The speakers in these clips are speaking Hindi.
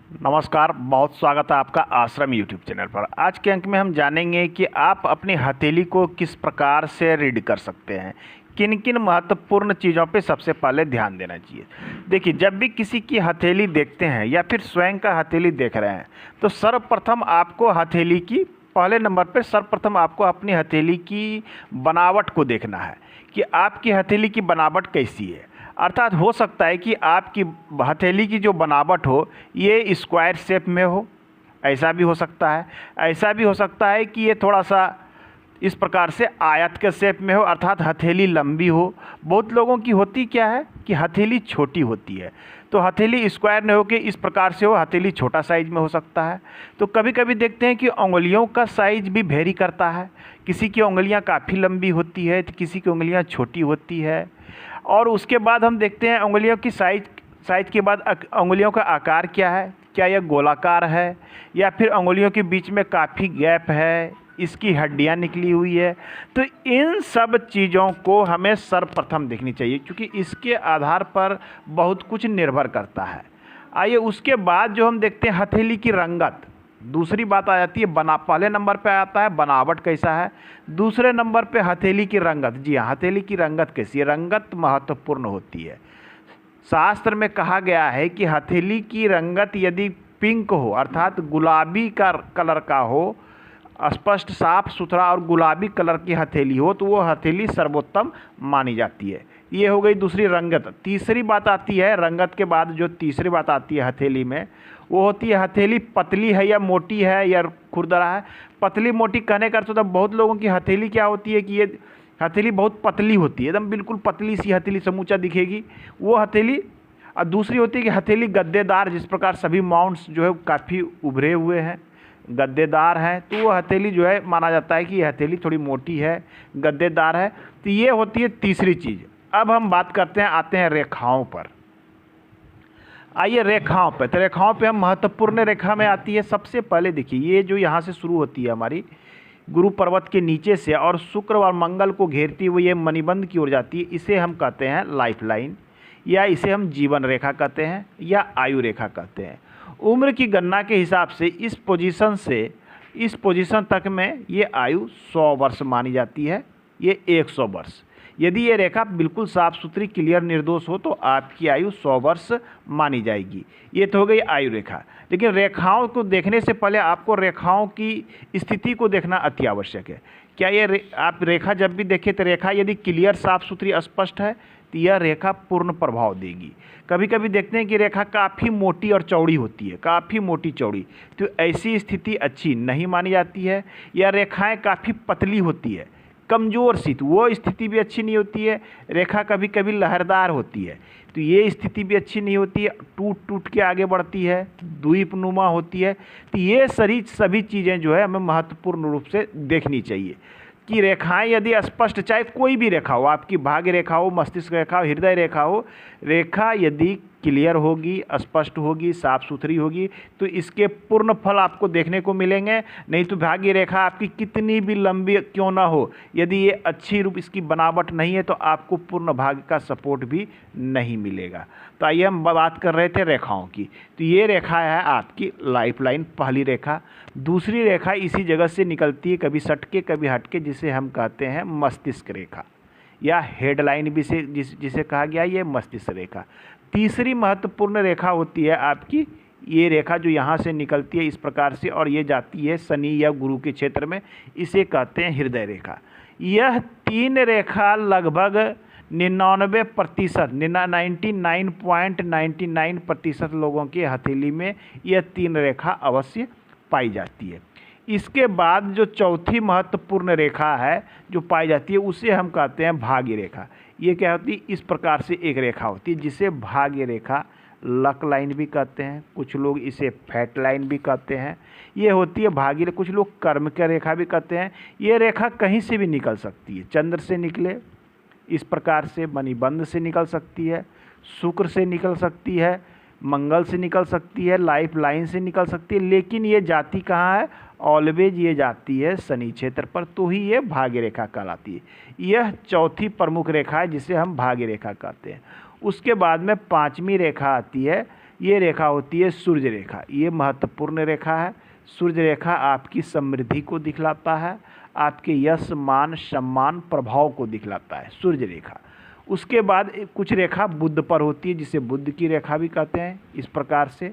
नमस्कार, बहुत स्वागत है आपका आश्रम यूट्यूब चैनल पर। आज के अंक में हम जानेंगे कि आप अपनी हथेली को किस प्रकार से रीड कर सकते हैं, किन किन महत्वपूर्ण चीज़ों पे सबसे पहले ध्यान देना चाहिए। देखिए, जब भी किसी की हथेली देखते हैं या फिर स्वयं का हथेली देख रहे हैं तो सर्वप्रथम आपको हथेली की पहले नंबर पर सर्वप्रथम आपको अपनी हथेली की बनावट को देखना है कि आपकी हथेली की बनावट कैसी है। अर्थात हो सकता है कि आपकी हथेली की जो बनावट हो ये स्क्वायर शेप में हो, ऐसा भी हो सकता है। ऐसा भी हो सकता है कि ये थोड़ा सा इस प्रकार से आयत के शेप में हो, अर्थात हथेली लंबी हो। बहुत लोगों की होती क्या है कि हथेली छोटी होती है, तो हथेली स्क्वायर न हो के इस प्रकार से हो, हथेली छोटा साइज में हो सकता है। तो कभी कभी देखते हैं कि उंगलियों का साइज भी वेरी करता है। किसी की उंगलियां काफ़ी लंबी होती है तो किसी की उंगलियां छोटी होती है। और उसके बाद हम देखते हैं उंगलियों की साइज के बाद उंगलियों का आकार क्या है, क्या यह गोलाकार है या फिर उंगलियों के बीच में काफ़ी गैप है, इसकी हड्डियां निकली हुई है। तो इन सब चीज़ों को हमें सर्वप्रथम देखनी चाहिए, क्योंकि इसके आधार पर बहुत कुछ निर्भर करता है। आइए उसके बाद जो हम देखते हैं हथेली की रंगत, दूसरी बात आ जाती है। पहले नंबर पे आता है बनावट कैसा है, दूसरे नंबर पे हथेली की रंगत। जी हाँ, हथेली की रंगत कैसी है, रंगत महत्वपूर्ण होती है। शास्त्र में कहा गया है कि हथेली की रंगत यदि पिंक हो, अर्थात गुलाबी का कलर का हो, स्पष्ट साफ सुथरा और गुलाबी कलर की हथेली हो, तो वो हथेली सर्वोत्तम मानी जाती है। ये हो गई दूसरी रंगत। तीसरी बात आती है, रंगत के बाद जो तीसरी बात आती है हथेली में, वो होती है हथेली पतली है या मोटी है या खुरदरा है। पतली मोटी कहने का अर्थ होता है, बहुत लोगों की हथेली क्या होती है कि ये हथेली बहुत पतली होती है, एकदम बिल्कुल पतली सी हथेली समूचा दिखेगी, वो हथेली। और दूसरी होती है कि हथेली गद्देदार, जिस प्रकार सभी माउंट्स जो है काफ़ी उभरे हुए हैं, गद्देदार हैं, तो वो हथेली जो है माना जाता है कि ये हथेली थोड़ी मोटी है, गद्देदार है। तो ये होती है तीसरी चीज़। अब हम बात करते हैं, आते हैं रेखाओं पर। आइए रेखाओं पे, तो रेखाओं पे हम महत्वपूर्ण रेखा में आती है। सबसे पहले देखिए, ये जो यहाँ से शुरू होती है हमारी गुरु पर्वत के नीचे से और शुक्र और मंगल को घेरती हुई ये मणिबंध की ओर जाती है, इसे हम कहते हैं लाइफ लाइन, या इसे हम जीवन रेखा कहते हैं या आयु रेखा कहते हैं। उम्र की गणना के हिसाब से इस पोजीशन से इस पोजीशन तक में ये आयु 100 वर्ष मानी जाती है, ये 100 वर्ष। यदि ये रेखा बिल्कुल साफ सुथरी क्लियर निर्दोष हो तो आपकी आयु 100 वर्ष मानी जाएगी। ये तो हो गई आयु रेखा। लेकिन रेखाओं को देखने से पहले आपको रेखाओं की स्थिति को देखना अति आवश्यक है। क्या ये आप रेखा जब भी देखें तो रेखा यदि क्लियर साफ सुथरी स्पष्ट है तो यह रेखा पूर्ण प्रभाव देगी। कभी कभी देखते हैं कि रेखा काफ़ी मोटी और चौड़ी होती है, काफ़ी मोटी चौड़ी, तो ऐसी स्थिति अच्छी नहीं मानी जाती है। या रेखाएं काफ़ी पतली होती है, कमज़ोर सी, तो वो स्थिति भी अच्छी नहीं होती है। रेखा कभी कभी लहरदार होती है, तो ये स्थिति भी अच्छी नहीं होती है। टूट टूट के आगे बढ़ती है, द्वीपनुमा होती है। तो ये सभी चीज़ें जो है हमें महत्वपूर्ण रूप से देखनी चाहिए कि रेखाएं यदि स्पष्ट, चाहे कोई भी रेखा हो, आपकी भाग्य रेखा हो, मस्तिष्क रेखा हो, हृदय रेखा हो, रेखा यदि क्लियर होगी, स्पष्ट होगी, साफ सुथरी होगी तो इसके पूर्ण फल आपको देखने को मिलेंगे। नहीं तो भाग्य रेखा आपकी कितनी भी लंबी क्यों ना हो, यदि ये अच्छी रूप इसकी बनावट नहीं है तो आपको पूर्ण भाग्य का सपोर्ट भी नहीं मिलेगा। तो आइए हम बात कर रहे थे रेखाओं की। तो ये रेखा है आपकी लाइफ लाइन, पहली रेखा। दूसरी रेखा इसी जगह से निकलती है, कभी सटके कभी हटके, जिसे हम कहते हैं मस्तिष्क रेखा या हेडलाइन भी से जिसे कहा गया ये मस्तिष्क रेखा। तीसरी महत्वपूर्ण रेखा होती है आपकी ये रेखा जो यहाँ से निकलती है इस प्रकार से और ये जाती है शनि या गुरु के क्षेत्र में, इसे कहते हैं हृदय रेखा। यह तीन रेखा लगभग 99% 99.99% लोगों की हथेली में यह तीन रेखा अवश्य पाई जाती है। इसके बाद जो चौथी महत्वपूर्ण रेखा है जो पाई जाती है उसे हम कहते हैं भाग्य रेखा। ये क्या होती है, इस प्रकार से एक रेखा होती है जिसे भाग्य रेखा, लक लाइन भी कहते हैं, कुछ लोग इसे फैट लाइन भी कहते हैं। ये होती है भाग्य, कुछ लोग कर्म की रेखा भी कहते हैं। ये रेखा कहीं से भी निकल सकती है, चंद्र से निकले इस प्रकार से, मणिबंध से निकल सकती है, शुक्र से निकल सकती है, मंगल से निकल सकती है, लाइफ लाइन से निकल सकती है। लेकिन ये जाती कहाँ है, ऑलवेज ये जाती है शनि क्षेत्र पर, तो ही ये भाग्य रेखा कहलाती है। यह चौथी प्रमुख रेखा है जिसे हम भाग्य रेखा कहते हैं। उसके बाद में पांचवी रेखा आती है ये रेखा होती है सूर्य रेखा। ये महत्वपूर्ण रेखा है। सूर्य रेखा आपकी समृद्धि को दिखलाता है, आपके यश मान सम्मान प्रभाव को दिखलाता है सूर्य रेखा। उसके बाद कुछ रेखा बुध पर होती है, जिसे बुध की रेखा भी कहते हैं, इस प्रकार से।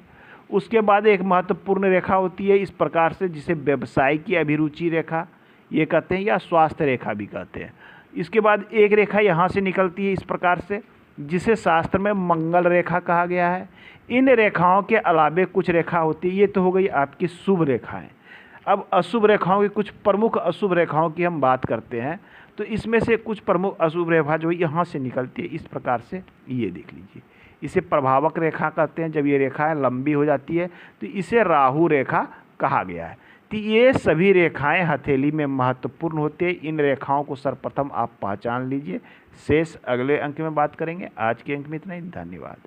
उसके बाद एक महत्वपूर्ण रेखा होती है इस प्रकार से, जिसे व्यवसाय की अभिरुचि रेखा ये कहते हैं, या स्वास्थ्य रेखा भी कहते हैं। इसके बाद एक रेखा यहाँ से निकलती है इस प्रकार से, जिसे शास्त्र में मंगल रेखा कहा गया है। इन रेखाओं के अलावे कुछ रेखा होती है, ये तो हो गई आपकी शुभ रेखाएं। अब अशुभ रेखाओं की कुछ प्रमुख अशुभ रेखाओं की हम बात करते हैं। तो इसमें से कुछ प्रमुख अशुभ रेखा जो यहाँ से निकलती है इस प्रकार से, ये देख लीजिए। इसे प्रभावक रेखा कहते हैं। जब ये रेखाएं लंबी हो जाती है तो इसे राहु रेखा कहा गया है। तो ये सभी रेखाएं हथेली में महत्वपूर्ण होते हैं। इन रेखाओं को सर्वप्रथम आप पहचान लीजिए। शेष अगले अंक में बात करेंगे। आज के अंक में इतना ही। धन्यवाद।